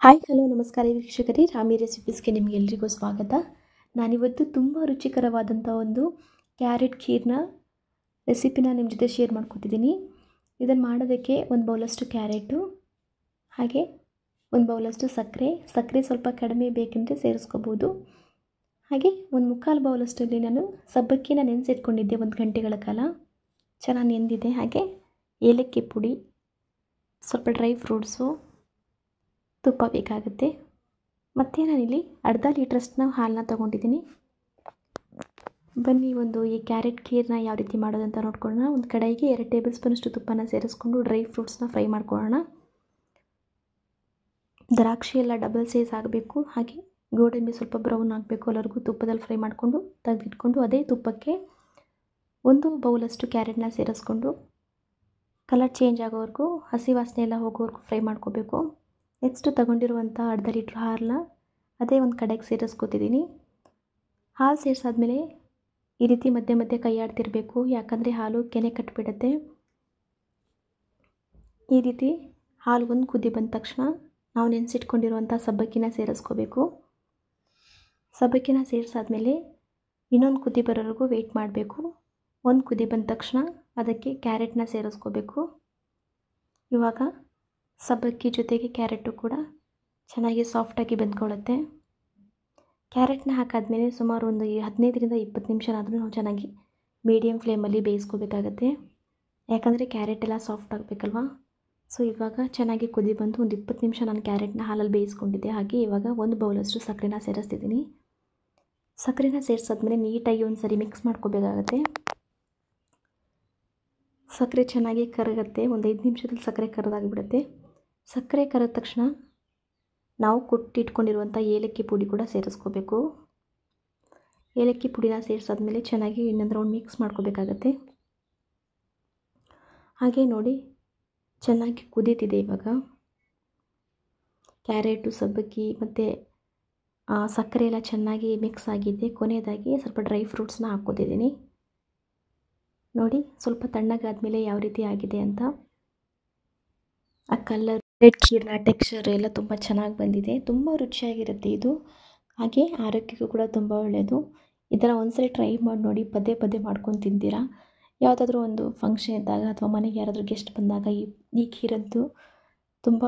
Hi hello ನಮಸ್ಕಾರ ವೀಕ್ಷಕರೇ, ರಾಮಿ ರೆಸಿಪೀಸ್ಗೆ ನಿಮಗೆಲ್ಲರಿಗೂ ಸ್ವಾಗತ. ನಾನಿವತ್ತು ತುಂಬ ರುಚಿಕರವಾದಂಥ ಒಂದು ಕ್ಯಾರೆಟ್ ಖೀರ್ನ ರೆಸಿಪಿನ ನಿಮ್ಮ ಜೊತೆ ಶೇರ್ ಮಾಡ್ಕೊತಿದ್ದೀನಿ. ಇದನ್ನು ಮಾಡೋದಕ್ಕೆ ಒಂದು ಬೌಲಷ್ಟು ಕ್ಯಾರೆಟು, ಹಾಗೆ ಒಂದು ಬೌಲಷ್ಟು ಸಕ್ಕರೆ ಸ್ವಲ್ಪ ಕಡಿಮೆ ಬೇಕೆಂದರೆ ಸೇರಿಸ್ಕೋಬೋದು. ಹಾಗೆ ಒಂದು ಮುಕ್ಕಾಲು ಬೌಲಷ್ಟಲ್ಲಿ ನಾನು ಸಬ್ಬಕ್ಕಿನ ನೆನೆಸಿಟ್ಕೊಂಡಿದ್ದೆ 1 ಗಂಟೆಗಳ ಕಾಲ, ಚೆನ್ನಾಗಿ ನೆಂದಿದೆ. ಹಾಗೆ ಏಲಕ್ಕಿ ಪುಡಿ, ಸ್ವಲ್ಪ ಡ್ರೈ ಫ್ರೂಟ್ಸು, ತುಪ್ಪ ಬೇಕಾಗುತ್ತೆ. ಮತ್ತು ನಾನಿಲ್ಲಿ ಅರ್ಧ ಲೀಟ್ರಷ್ಟು ಹಾಲನ್ನ ತೊಗೊಂಡಿದ್ದೀನಿ. ಬನ್ನಿ ಈ ಕ್ಯಾರೆಟ್ ಖೀರ್ನ ಯಾವ ರೀತಿ ಮಾಡೋದಂತ ನೋಡ್ಕೊಳ್ಳೋಣ. ಒಂದು ಕಡಾಯಿಗೆ 2 ಟೇಬಲ್ ಸ್ಪೂನಷ್ಟು ತುಪ್ಪನ ಸೇರಿಸ್ಕೊಂಡು ಡ್ರೈ ಫ್ರೂಟ್ಸ್ನ ಫ್ರೈ ಮಾಡ್ಕೊಳ್ಳೋಣ. ದ್ರಾಕ್ಷಿ ಎಲ್ಲ ಡಬಲ್ ಸೈಜ್ ಆಗಬೇಕು, ಹಾಗೆ ಗೋಡಂಬಿ ಸ್ವಲ್ಪ ಬ್ರೌನ್ ಆಗಬೇಕು, ಅಲ್ಲವರೆಗೂ ತುಪ್ಪದಲ್ಲಿ ಫ್ರೈ ಮಾಡಿಕೊಂಡು ತೆಗೆದಿಟ್ಕೊಂಡು ಅದೇ ತುಪ್ಪಕ್ಕೆ 1 ಬೌಲಷ್ಟು ಕ್ಯಾರೆಟ್ನ ಸೇರಿಸ್ಕೊಂಡು ಕಲರ್ ಚೇಂಜ್ ಆಗೋವರೆಗೂ, ಹಸಿ ವಾಸನೆ ಎಲ್ಲ ಹೋಗೋವರೆಗೂ ಫ್ರೈ ಮಾಡ್ಕೋಬೇಕು. ನೆಕ್ಸ್ಟು ತಗೊಂಡಿರುವಂಥ ಅರ್ಧ ಲೀಟ್ರ್ ಹಾಲನ್ನ ಅದೇ ಒಂದು ಕಡೆಗೆ ಸೇರಿಸ್ಕೊತಿದ್ದೀನಿ. ಹಾಲು ಸೇರಿಸಾದ್ಮೇಲೆ ಈ ರೀತಿ ಮಧ್ಯೆ ಮಧ್ಯೆ ಕೈ ಆಡ್ತಿರಬೇಕು, ಯಾಕಂದರೆ ಹಾಲು ಕೆನೆ ಕಟ್ಟಿಬಿಡುತ್ತೆ. ಈ ರೀತಿ ಹಾಲು ಒಂದು ಕುದಿ ಬಂದ ತಕ್ಷಣ ನಾವು ನೆನೆಸಿಟ್ಕೊಂಡಿರುವಂಥ ಸಬ್ಬಕ್ಕಿನ ಸೇರಿಸ್ಕೋಬೇಕು. ಸಬ್ಬಕ್ಕಿನ ಸೇರಿಸಾದ್ಮೇಲೆ ಇನ್ನೊಂದು ಕುದಿ ಬರೋವರೆಗೂ ವೆಯ್ಟ್ ಮಾಡಬೇಕು. ಒಂದು ಕುದಿ ಬಂದ ತಕ್ಷಣ ಅದಕ್ಕೆ ಕ್ಯಾರೆಟ್ನ ಸೇರಿಸ್ಕೋಬೇಕು. ಇವಾಗ ಸಬ್ಬಕ್ಕಿ ಜೊತೆಗೆ ಕ್ಯಾರೆಟು ಕೂಡ ಚೆನ್ನಾಗಿ ಸಾಫ್ಟಾಗಿ ಬೆಂದ್ಕೊಳ್ಳುತ್ತೆ. ಕ್ಯಾರೆಟ್ನ ಹಾಕಾದ್ಮೇಲೆ ಸುಮಾರು ಒಂದು 15ರಿಂದ 20 ನಿಮಿಷನಾದರೂ ನಾವು ಚೆನ್ನಾಗಿ ಮೀಡಿಯಮ್ ಫ್ಲೇಮಲ್ಲಿ ಬೇಯಿಸ್ಕೋಬೇಕಾಗತ್ತೆ, ಯಾಕಂದರೆ ಕ್ಯಾರೆಟ್ ಎಲ್ಲ ಸಾಫ್ಟ್ ಆಗಬೇಕಲ್ವ. ಸೊ ಇವಾಗ ಚೆನ್ನಾಗಿ ಕುದಿ ಬಂದು ಒಂದು 20 ನಿಮಿಷ ನಾನು ಕ್ಯಾರೆಟ್ನ ಹಾಲಲ್ಲಿ ಬೇಯಿಸ್ಕೊಂಡಿದ್ದೆ. ಹಾಗೆ ಇವಾಗ 1 ಬೌಲಷ್ಟು ಸಕ್ಕರೆನ ಸೇರಿಸ್ತಿದ್ದೀನಿ. ಸಕ್ಕರೆನ ಸೇರಿಸಾದ್ಮೇಲೆ ನೀಟಾಗಿ ಒಂದು ಸರಿ ಮಿಕ್ಸ್ ಮಾಡ್ಕೋಬೇಕಾಗತ್ತೆ. ಸಕ್ಕರೆ ಚೆನ್ನಾಗಿ ಕರಗುತ್ತೆ. ಒಂದು 5 ನಿಮಿಷದಲ್ಲಿ ಸಕ್ಕರೆ ಕರದಾಗಿಬಿಡುತ್ತೆ. ಸಕ್ಕರೆ ಕರೆದ ತಕ್ಷಣ ನಾವು ಕುಟ್ಟಿಟ್ಕೊಂಡಿರುವಂಥ ಏಲಕ್ಕಿ ಪುಡಿ ಕೂಡ ಸೇರಿಸ್ಕೋಬೇಕು. ಏಲಕ್ಕಿ ಪುಡಿನ ಸೇರಿಸಾದ್ಮೇಲೆ ಚೆನ್ನಾಗಿ ಇನ್ನೊಂದು ರೌಂಡ್ ಮಿಕ್ಸ್ ಮಾಡ್ಕೋಬೇಕಾಗತ್ತೆ. ಹಾಗೆ ನೋಡಿ, ಚೆನ್ನಾಗಿ ಕುದೀತಿದೆ. ಇವಾಗ ಕ್ಯಾರೆಟು, ಸಬ್ಬಕ್ಕಿ ಮತ್ತು ಸಕ್ಕರೆ ಎಲ್ಲ ಚೆನ್ನಾಗಿ ಮಿಕ್ಸ್ ಆಗಿದೆ. ಕೊನೆಯದಾಗಿ ಸ್ವಲ್ಪ ಡ್ರೈ ಫ್ರೂಟ್ಸ್ನ ಹಾಕ್ಕೋತಿದ್ದೀನಿ. ನೋಡಿ, ಸ್ವಲ್ಪ ತಣ್ಣಗಾದ್ಮೇಲೆ ಯಾವ ರೀತಿ ಆಗಿದೆ ಅಂತ. ಆ ಕಲರ್, ರೆಡ್ ಖೀರ್ನ ಟೆಕ್ಸ್ಚರ್ ಎಲ್ಲ ತುಂಬ ಚೆನ್ನಾಗಿ ಬಂದಿದೆ. ತುಂಬ ರುಚಿಯಾಗಿರುತ್ತೆ ಇದು, ಹಾಗೆ ಆರೋಗ್ಯಕ್ಕೂ ಕೂಡ ತುಂಬ ಒಳ್ಳೆಯದು. ಇದರ ಒಂದ್ಸರಿ ಟ್ರೈ ಮಾಡಿ ನೋಡಿ, ಪದೇ ಪದೇ ಮಾಡ್ಕೊಂಡು ತಿಂತೀರಾ. ಯಾವುದಾದ್ರೂ ಒಂದು ಫಂಕ್ಷನ್ ಇದ್ದಾಗ ಅಥವಾ ಮನೆಗೆ ಯಾರಾದರೂ ಗೆಸ್ಟ್ ಬಂದಾಗ ಈ ಖೀರಂತೂ ತುಂಬ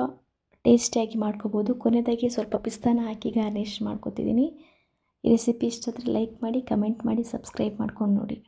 ಟೇಸ್ಟಿಯಾಗಿ ಮಾಡ್ಕೋಬೋದು. ಕೊನೆಯದಾಗಿ ಸ್ವಲ್ಪ ಪಿಸ್ತಾನ ಹಾಕಿ ಗಾರ್ನಿಷ್ ಮಾಡ್ಕೊತಿದ್ದೀನಿ. ಈ ರೆಸಿಪಿ ಇಷ್ಟ ಆದರೆ ಲೈಕ್ ಮಾಡಿ, ಕಮೆಂಟ್ ಮಾಡಿ, ಸಬ್ಸ್ಕ್ರೈಬ್ ಮಾಡ್ಕೊಂಡು ನೋಡಿ.